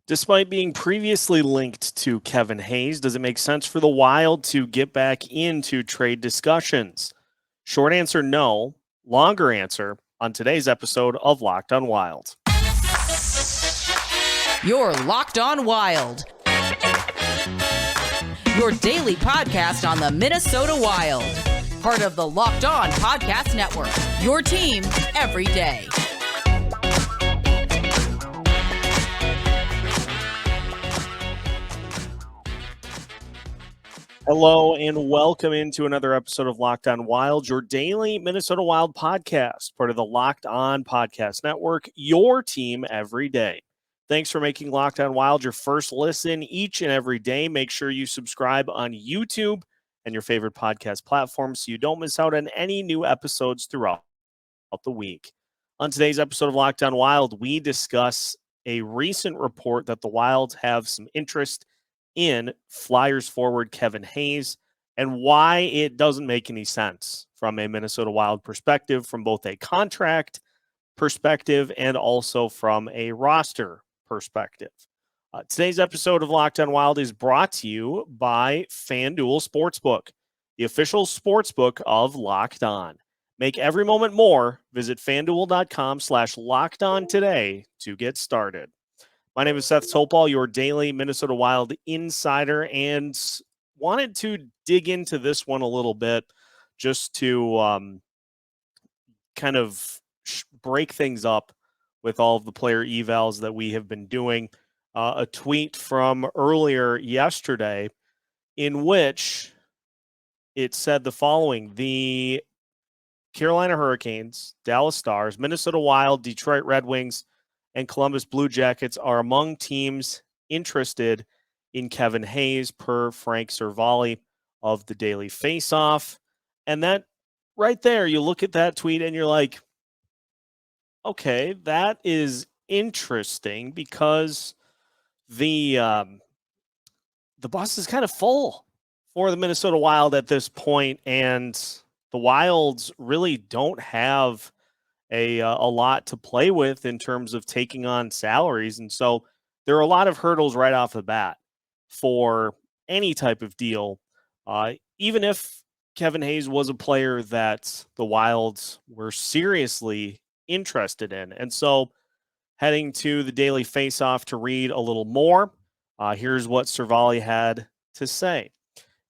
Despite being previously linked to Kevin Hayes, does it make sense for the Wild to get back into trade discussions? Short answer, no. Longer answer on today's episode of Locked on Wild. You're Locked on Wild, your daily podcast on the Minnesota Wild. Part of the Locked On Podcast Network, your team every day. Hello and welcome into another episode of Locked on Wild, your daily Minnesota Wild podcast, part of the Locked On Podcast Network, your team every day. Thanks for making Locked on Wild your first listen each and every day. Make sure you subscribe on YouTube and your favorite podcast platform so you don't miss out on any new episodes throughout the week. On today's episode of Locked on Wild, we discuss a recent report that the Wild have some interest in Flyers forward Kevin Hayes and why it doesn't make any sense from a Minnesota Wild perspective, from both a contract perspective and also from a roster perspective. Today's episode of Locked on Wild is brought to you by FanDuel Sportsbook, the official sportsbook of Locked On. Make every moment more. Visit FanDuel.com/LockedOn today to get started. My name is Seth Topal, your daily Minnesota Wild insider, and wanted to dig into this one a little bit just to kind of break things up with all of the player evals that we have been doing. A tweet from earlier yesterday in which it said the following: the Carolina Hurricanes, Dallas Stars, Minnesota Wild, Detroit Red Wings, and Columbus Blue Jackets are among teams interested in Kevin Hayes, per Frank Cervalli of the Daily Faceoff. And that right there, you look at that tweet and you're like, okay, that is interesting because the bus is kind of full for the Minnesota Wild at this point, and the Wilds really don't have a lot to play with in terms of taking on salaries. And so there are a lot of hurdles right off the bat for any type of deal. Even if Kevin Hayes was a player that the Wilds were seriously interested in. And so heading to the Daily Faceoff to read a little more, here's what Cervalli had to say.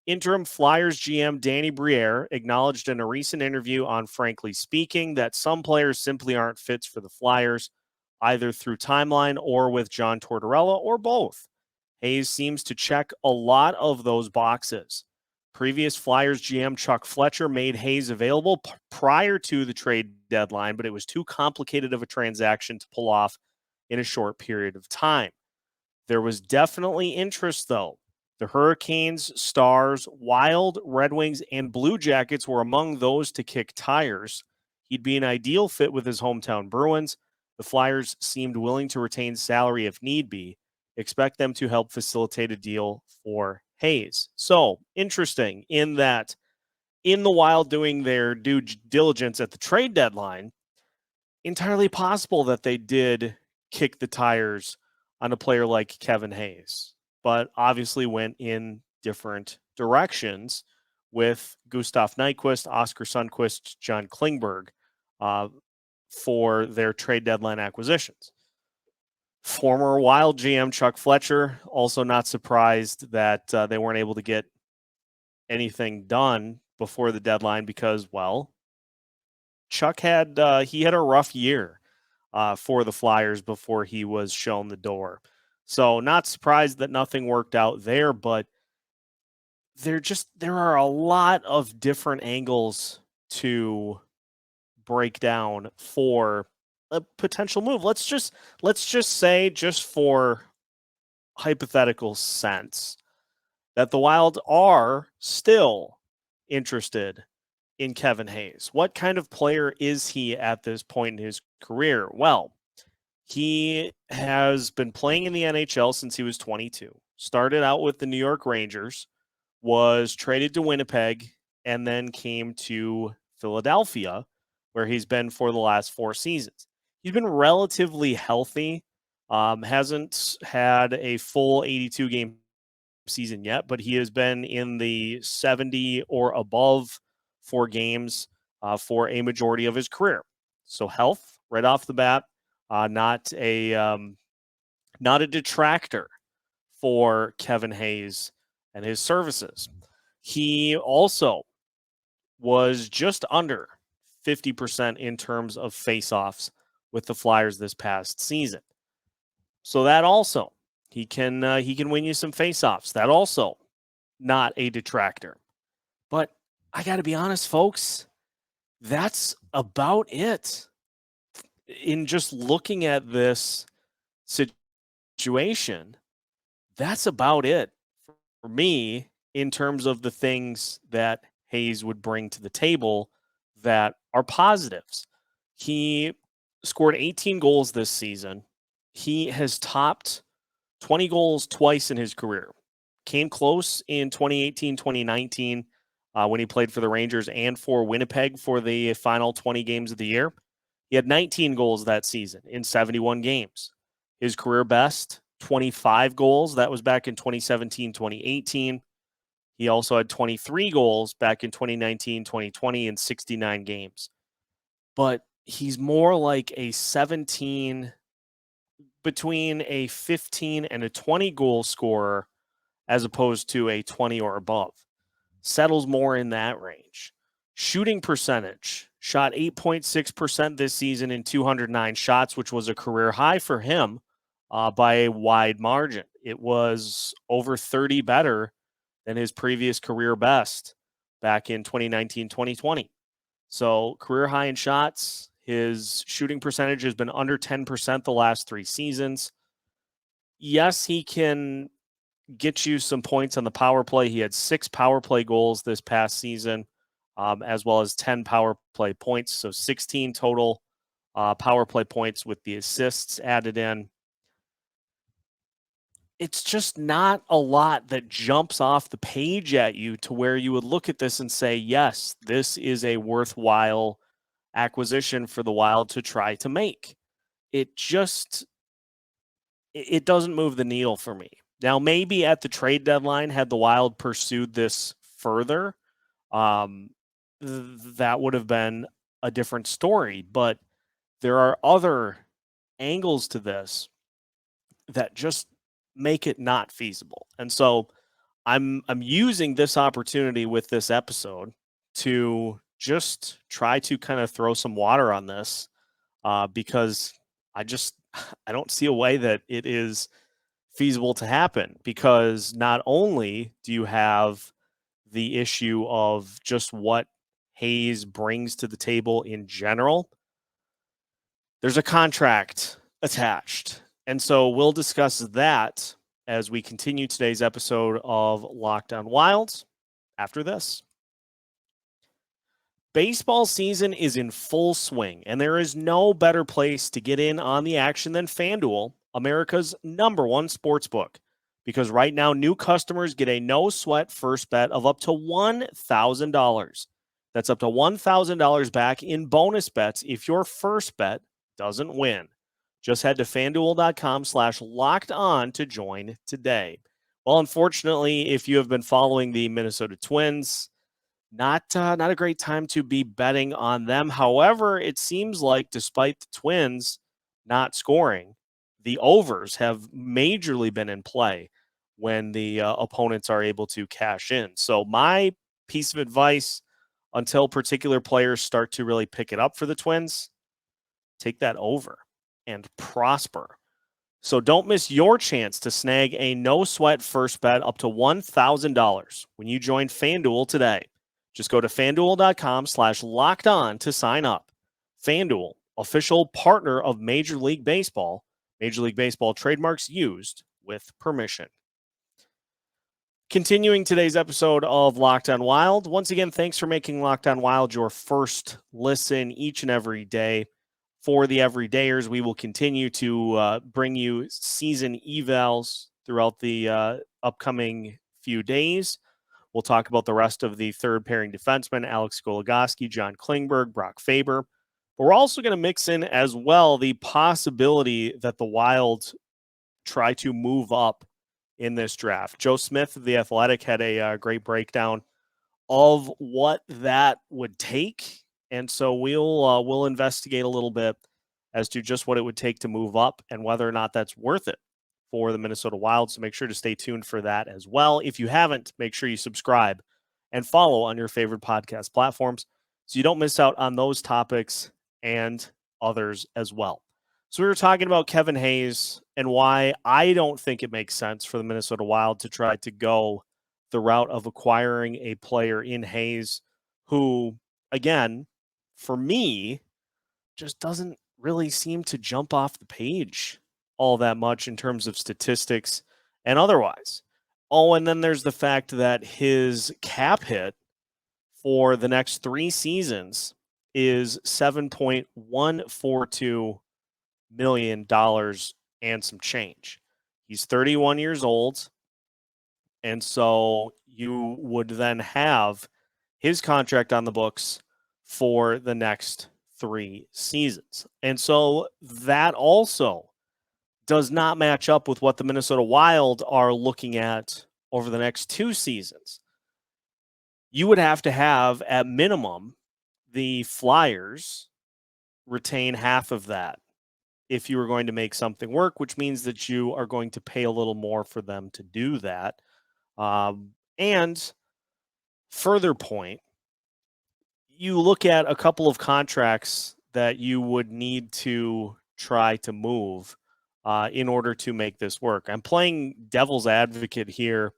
Interim Flyers GM Danny Briere acknowledged in a recent interview on Frankly Speaking that some players simply aren't fits for the Flyers, either through timeline or with John Tortorella, or both. Hayes seems to check a lot of those boxes. Previous Flyers GM Chuck Fletcher made Hayes available prior to the trade deadline, but it was too complicated of a transaction to pull off in a short period of time. There was definitely interest, though. The Hurricanes, Stars, Wild, Red Wings, and Blue Jackets were among those to kick tires. He'd be an ideal fit with his hometown Bruins. The Flyers seemed willing to retain salary if need be. Expect them to help facilitate a deal for Hayes. So, interesting in that in the Wild doing their due diligence at the trade deadline, entirely possible that they did kick the tires on a player like Kevin Hayes, but obviously went in different directions with Gustav Nyquist, Oscar Sundqvist, John Klingberg for their trade deadline acquisitions. Former Wild GM Chuck Fletcher, also not surprised that they weren't able to get anything done before the deadline because, well, Chuck had a rough year for the Flyers before he was shown the door. So not surprised that nothing worked out there, but there are a lot of different angles to break down for a potential move. Let's just say, just for hypothetical sense, that the Wild are still interested in Kevin Hayes. What kind of player is he at this point in his career? Well, he has been playing in the NHL since he was 22. Started out with the New York Rangers, was traded to Winnipeg, and then came to Philadelphia, where he's been for the last 4 seasons. He's been relatively healthy Hasn't had a full 82 game season yet, but he has been in the 70 or above for games for a majority of his career. So health right off the bat, not a detractor for Kevin Hayes and his services. He also was just under 50% in terms of faceoffs with the Flyers this past season. So that also he can win you some faceoffs. That also not a detractor. But I got to be honest, folks, that's about it. In just looking at this situation, that's about it for me in terms of the things that Hayes would bring to the table that are positives. He scored 18 goals this season. He has topped 20 goals twice in his career. Came close in 2018, 2019 when he played for the Rangers and for Winnipeg for the final 20 games of the year. He had 19 goals that season in 71 games. His career best, 25 goals. That was back in 2017, 2018. He also had 23 goals back in 2019, 2020 in 69 games. But he's more like a 17, between a 15 and a 20 goal scorer as opposed to a 20 or above. Settles more in that range. Shooting percentage, shot 8.6% this season in 209 shots, which was a career high for him by a wide margin. It was over 30 better than his previous career best back in 2019, 2020. So career high in shots. His shooting percentage has been under 10% the last 3 seasons. Yes, he can get you some points on the power play. He had 6 power play goals this past season, as well as 10 power play points. So 16 total power play points with the assists added in. It's just not a lot that jumps off the page at you to where you would look at this and say, yes, this is a worthwhile acquisition for the Wild to try to make. It doesn't move the needle for me. Now, maybe at the trade deadline, had the Wild pursued this further, that would have been a different story. But there are other angles to this that just make it not feasible. And so I'm using this opportunity with this episode to just try to kind of throw some water on this because I don't see a way that it is feasible to happen, because not only do you have the issue of just what Hayes brings to the table in general, there's a contract attached. And so we'll discuss that as we continue today's episode of Locked On Wild after this. Baseball season is in full swing, and there is no better place to get in on the action than FanDuel, America's #1 sportsbook. Because right now, new customers get a no-sweat first bet of up to $1,000. That's up to $1,000 back in bonus bets if your first bet doesn't win. Just head to FanDuel.com/lockedon to join today. Well, unfortunately, if you have been following the Minnesota Twins, not a great time to be betting on them. However, it seems like despite the Twins not scoring, the overs have majorly been in play when the opponents are able to cash in. So my piece of advice, until particular players start to really pick it up for the Twins, take that over and prosper. So don't miss your chance to snag a no-sweat first bet up to $1,000 when you join FanDuel today. Just go to FanDuel.com/lockedon to sign up. FanDuel, official partner of Major League Baseball. Major League Baseball trademarks used with permission. Continuing today's episode of Locked On Wild. Once again, thanks for making Locked On Wild your first listen each and every day. For the everydayers, we will continue to bring you season evals throughout the upcoming few days. We'll talk about the rest of the third pairing defensemen, Alex Goligoski, John Klingberg, Brock Faber. But we're also going to mix in as well the possibility that the Wild try to move up in this draft. Joe Smith of The Athletic had a great breakdown of what that would take. And so we'll investigate a little bit as to just what it would take to move up and whether or not that's worth it for the Minnesota Wild. So make sure to stay tuned for that as well. If you haven't, make sure you subscribe and follow on your favorite podcast platforms so you don't miss out on those topics and others as well. So we were talking about Kevin Hayes and why I don't think it makes sense for the Minnesota Wild to try to go the route of acquiring a player in Hayes who, again, for me, just doesn't really seem to jump off the page all that much in terms of statistics and otherwise. Oh, and then there's the fact that his cap hit for the next 3 seasons is $7.142 million and some change. He's 31 years old. And so you would then have his contract on the books for the next 3 seasons. And so that also does not match up with what the Minnesota Wild are looking at over the next 2 seasons. You would have to have, at minimum, the Flyers retain half of that if you were going to make something work, which means that you are going to pay a little more for them to do that. And further point, you look at a couple of contracts that you would need to try to move in order to make this work. I'm playing devil's advocate here,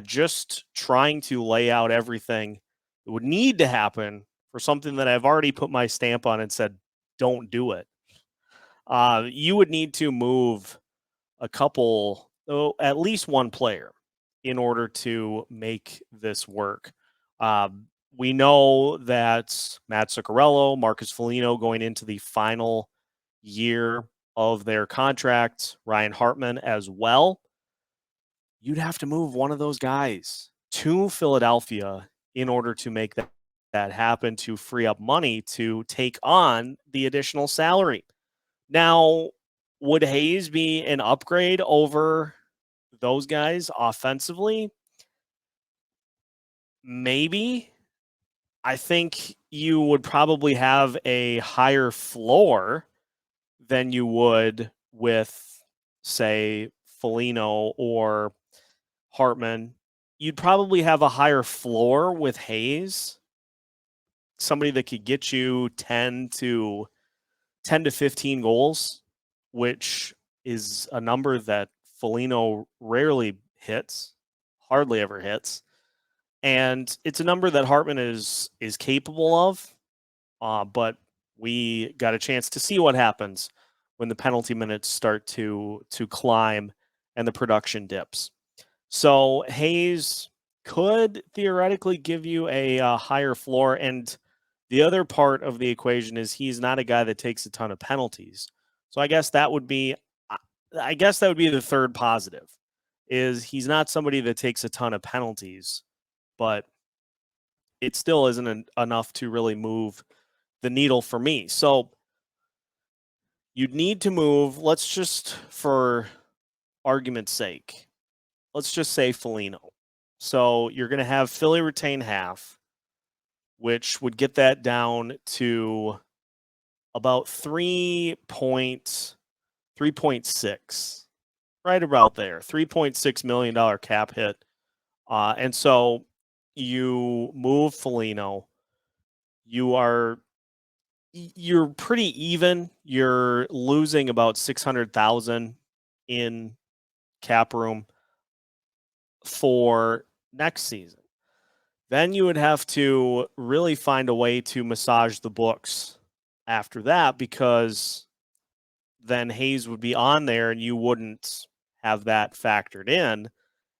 just trying to lay out everything that would need to happen for something that I've already put my stamp on and said, don't do it. You would need to move a couple, at least one player in order to make this work. We know that Matt Zuccarello, Marcus Foligno going into the final year of their contract, Ryan Hartman as well. You'd have to move one of those guys to Philadelphia in order to make that happen, to free up money to take on the additional salary. Now, would Hayes be an upgrade over those guys offensively? Maybe. I think you would probably have a higher floor than you would with, say, Foligno or Hartman. You'd probably have a higher floor with Hayes, somebody that could get you 10 to 15 goals, which is a number that Foligno rarely hits, hardly ever hits. And it's a number that Hartman is capable of, but we got a chance to see what happens when the penalty minutes start to climb and the production dips. So Hayes could theoretically give you a higher floor, and the other part of the equation is he's not a guy that takes a ton of penalties. So I guess that would be the third positive, is he's not somebody that takes a ton of penalties, but it still isn't enough to really move the needle for me. So you'd need to move, let's just, for argument's sake, let's just say Foligno. So you're going to have Philly retain half, which would get that down to about 3.6, right about there, $3.6 million cap hit. And so you move Foligno, you're pretty even. You're losing about $600,000 in cap room for next season. Then you would have to really find a way to massage the books after that, because then Hayes would be on there and you wouldn't have that factored in.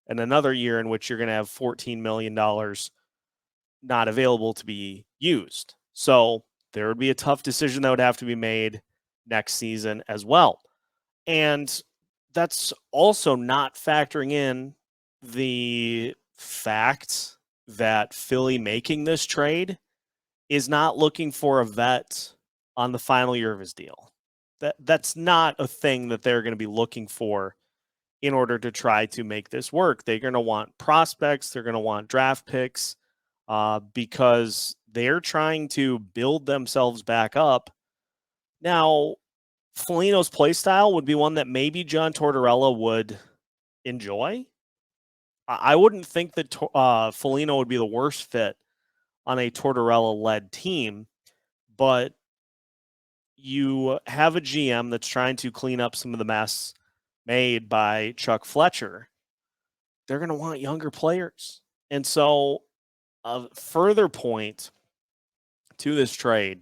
And another year in which you're going to have $14 million not available to be used. So there would be a tough decision that would have to be made next season as well. And that's also not factoring in the fact that Philly making this trade is not looking for a vet on the final year of his deal. That's not a thing that they're going to be looking for in order to try to make this work. They're going to want prospects. They're going to want draft picks because they're trying to build themselves back up. Now, Foligno's play style would be one that maybe John Tortorella would enjoy. I wouldn't think that Foligno would be the worst fit on a Tortorella-led team, but you have a GM that's trying to clean up some of the mess made by Chuck Fletcher. They're going to want younger players. And so a further point to this trade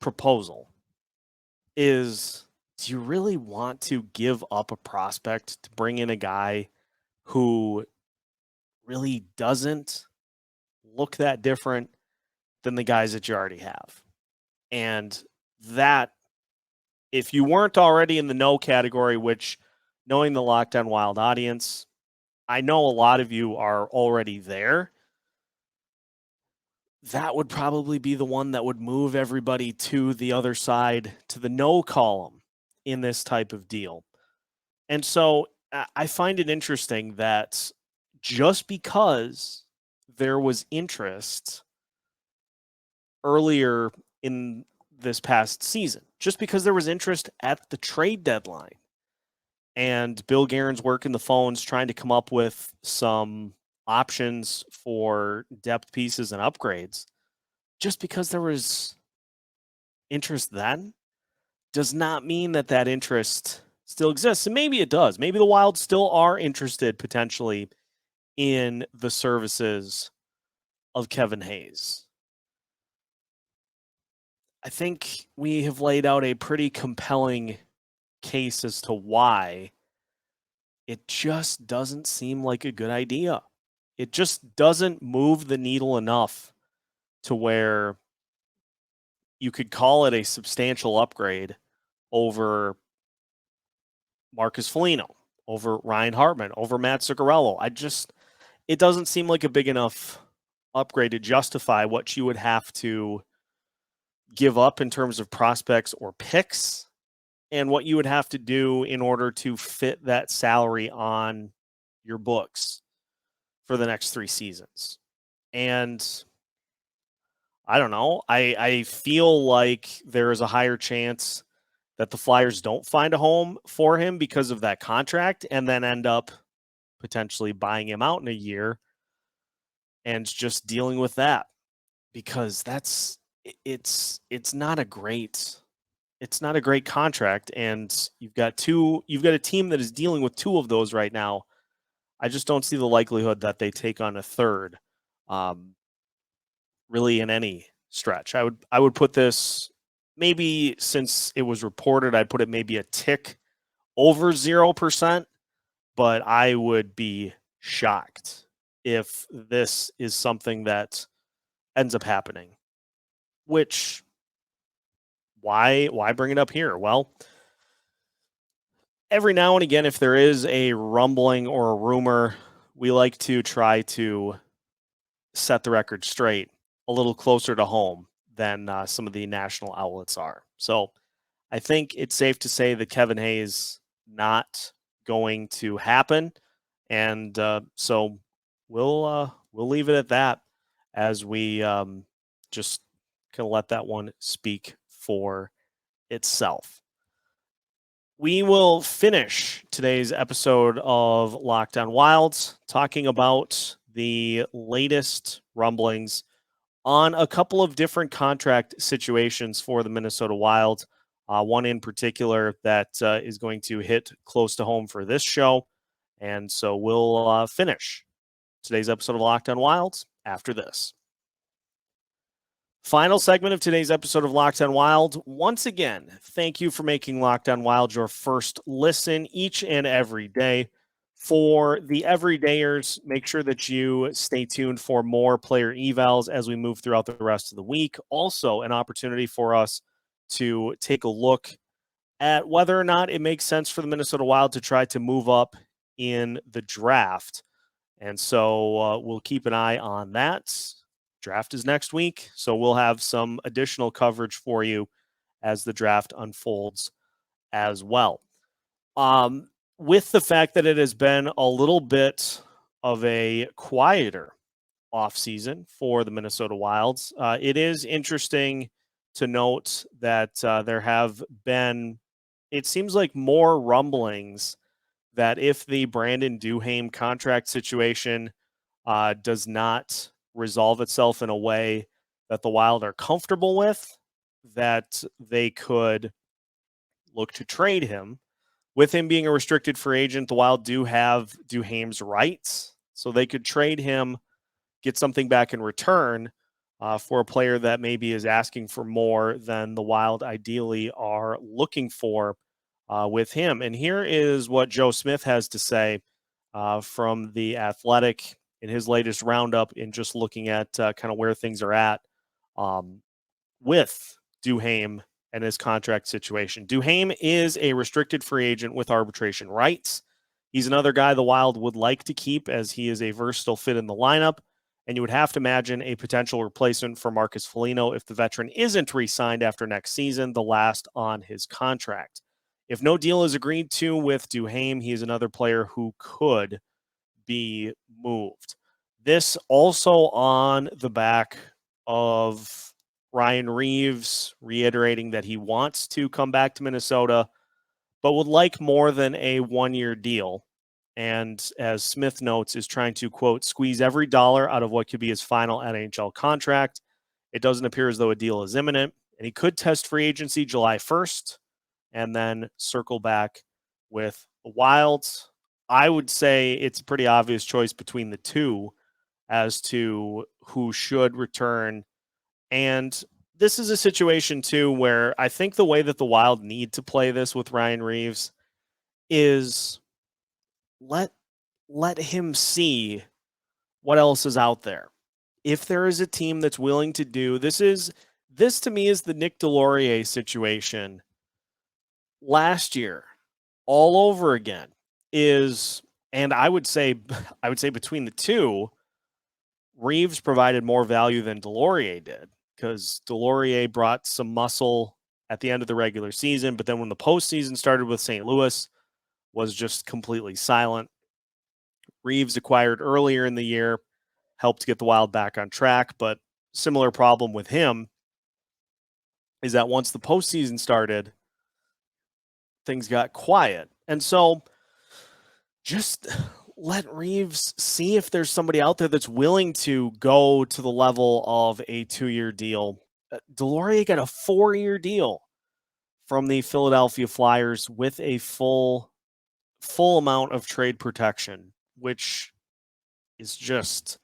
proposal is, do you really want to give up a prospect to bring in a guy who really doesn't look that different than the guys that you already have? And that, if you weren't already in the no category, which, knowing the Locked On Wild audience, I know a lot of you are already there, that would probably be the one that would move everybody to the other side, to the no column in this type of deal. And so I find it interesting that just because there was interest earlier in this past season, just because there was interest at the trade deadline, and Bill Guerin's working the phones trying to come up with some options for depth pieces and upgrades, just because there was interest then does not mean that that interest still exists. And maybe it does. Maybe the Wild still are interested potentially in the services of Kevin Hayes. I think we have laid out a pretty compelling case as to why it just doesn't seem like a good idea. It just doesn't move the needle enough to where you could call it a substantial upgrade over Marcus Foligno, over Ryan Hartman, over Matt Zuccarello. It doesn't seem like a big enough upgrade to justify what you would have to give up in terms of prospects or picks, and what you would have to do in order to fit that salary on your books for the next 3 seasons. And I don't know. I feel like there is a higher chance that the Flyers don't find a home for him because of that contract and then end up potentially buying him out in a year and just dealing with that, because it's not a great contract, and you've got a team that is dealing with 2 of those right now. I just don't see the likelihood that they take on a third, really, in any stretch. I would put this, maybe since it was reported, I'd put it maybe a tick over 0%, but I would be shocked if this is something that ends up happening. Which, why bring it up here? Well, every now and again, if there is a rumbling or a rumor, we like to try to set the record straight a little closer to home than some of the national outlets are. So I think it's safe to say that Kevin Hayes not going to happen. And so we'll leave it at that, as we just kind of let that one speak for itself. We will finish today's episode of Locked On Wilds talking about the latest rumblings on a couple of different contract situations for the Minnesota Wild. One in particular that is going to hit close to home for this show. And so we'll finish today's episode of Locked On Wilds after this. Final segment of today's episode of Locked On Wild. Once again, thank you for making Locked On Wild your first listen each and every day. For the everydayers, make sure that you stay tuned for more player evals as we move throughout the rest of the week. Also, an opportunity for us to take a look at whether or not it makes sense for the Minnesota Wild to try to move up in the draft. And so we'll keep an eye on that. Draft is next week, so we'll have some additional coverage for you as the draft unfolds as well. with the fact that it has been a little bit of a quieter offseason for the Minnesota Wilds, it is interesting to note that there have been, it seems like, more rumblings that if the Brandon Duhaime contract situation does not resolve itself in a way that the Wild are comfortable with, that they could look to trade him. With him being a restricted free agent, the Wild do have Duhaime's rights, so they could trade him, get something back in return for a player that maybe is asking for more than the Wild ideally are looking for with him. And here is what Joe Smith has to say from The Athletic in his latest roundup, in just looking at kind of where things are at with Duhaime and his contract situation. Duhaime is a restricted free agent with arbitration rights. He's another guy the Wild would like to keep, as he is a versatile fit in the lineup. And you would have to imagine a potential replacement for Marcus Foligno if the veteran isn't re-signed after next season, the last on his contract. If no deal is agreed to with Duhaime, he is another player who could be moved. This also on the back of Ryan Reaves reiterating that he wants to come back to Minnesota, but would like more than a one-year deal. And as Smith notes, is trying to, quote, squeeze every dollar out of what could be his final NHL contract. It doesn't appear as though a deal is imminent, and he could test free agency July 1st and then circle back with the Wilds. I would say it's a pretty obvious choice between the two as to who should return. And this is a situation, too, where I think the way that the Wild need to play this with Ryan Reaves is let him see what else is out there. If there is a team that's willing to do this to me is the Nick Delorier situation last year all over again. And I would say between the two, Reaves provided more value than Delorier did, because Delorier brought some muscle at the end of the regular season, but then when the postseason started with St. Louis, was just completely silent. Reaves, acquired earlier in the year, helped get the Wild back on track, but similar problem with him is that once the postseason started, things got quiet. And so just let Reaves see if there's somebody out there that's willing to go to the level of a 2-year deal. Delorier got a 4-year deal from the Philadelphia Flyers with a full amount of trade protection, which is just,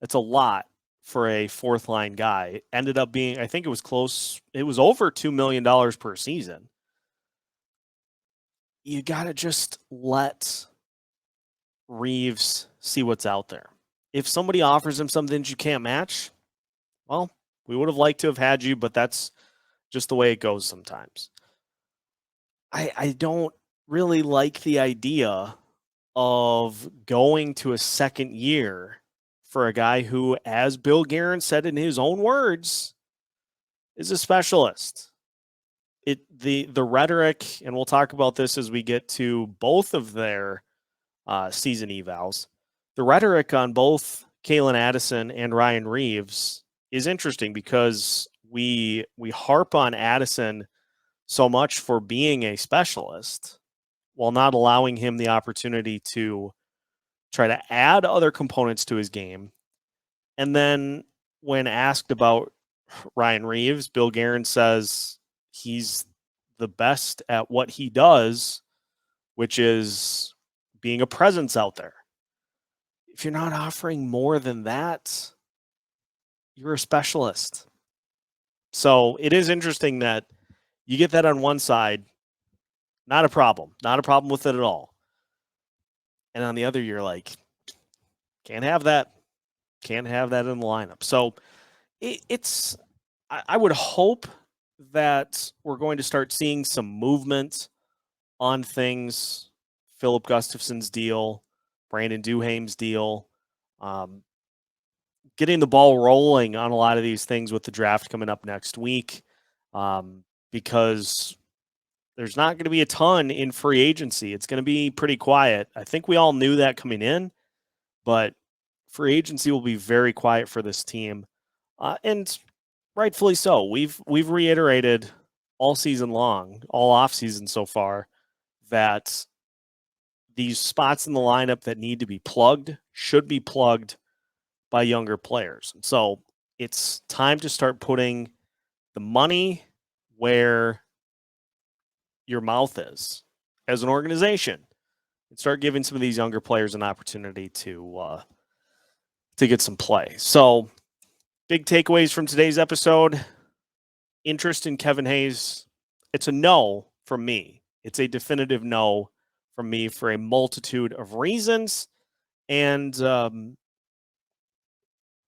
it's a lot for a fourth line guy. It ended up being, I think it was close, it was over $2 million per season. You got to just let Reaves see what's out there. If somebody offers him something that you can't match, well, we would have liked to have had you, but that's just the way it goes sometimes. I don't really like the idea of going to a second year for a guy who, as Bill Guerin said in his own words, is a specialist. The rhetoric, and we'll talk about this as we get to both of their season evals. The rhetoric on both Calen Addison and Ryan Reaves is interesting, because we harp on Addison so much for being a specialist while not allowing him the opportunity to try to add other components to his game. And then when asked about Ryan Reaves, Bill Guerin says he's the best at what he does, which is being a presence out there. If you're not offering more than that, you're a specialist. So it is interesting that you get that on one side, not a problem with it at all. And on the other, you're like, can't have that in the lineup. So I would hope that we're going to start seeing some movement on things. Philip Gustafson's deal, Brandon Duhaime's deal, getting the ball rolling on a lot of these things with the draft coming up next week, because there's not going to be a ton in free agency. It's going to be pretty quiet. I think we all knew that coming in, but free agency will be very quiet for this team, and rightfully so. We've reiterated all season long, all off season so far, that these spots in the lineup that need to be plugged should be plugged by younger players. And so it's time to start putting the money where your mouth is as an organization and start giving some of these younger players an opportunity to get some play. So big takeaways from today's episode: interest in Kevin Hayes. It's a no from me. It's a definitive no from me for a multitude of reasons. And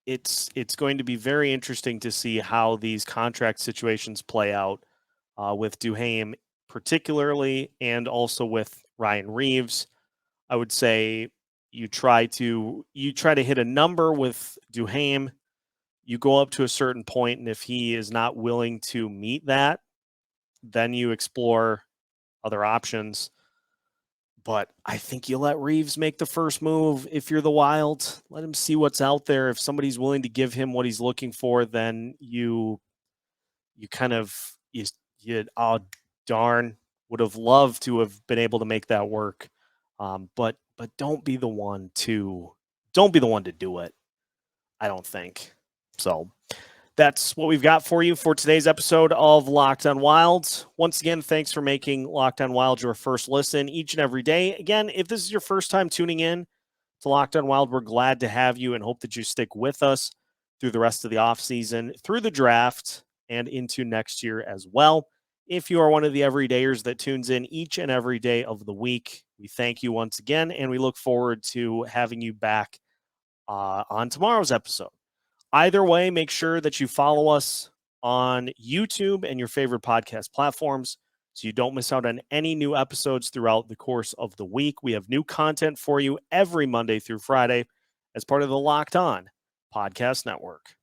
it's going to be very interesting to see how these contract situations play out with Duhaime particularly, and also with Ryan Reaves. I would say you try to hit a number with Duhaime. You go up to a certain point, and if he is not willing to meet that, then you explore other options. But I think you let Reaves make the first move. If you're the Wild, let him see what's out there. If somebody's willing to give him what he's looking for, then you kind of oh darn, would have loved to have been able to make that work. But don't be the one to do it. I don't think so. That's what we've got for you for today's episode of Locked on Wild. Once again, thanks for making Locked on Wild your first listen each and every day. Again, if this is your first time tuning in to Locked on Wild, we're glad to have you and hope that you stick with us through the rest of the offseason, through the draft, and into next year as well. If you are one of the everydayers that tunes in each and every day of the week, we thank you once again, and we look forward to having you back on tomorrow's episode. Either way, make sure that you follow us on YouTube and your favorite podcast platforms so you don't miss out on any new episodes throughout the course of the week. We have new content for you every Monday through Friday as part of the Locked On Podcast Network.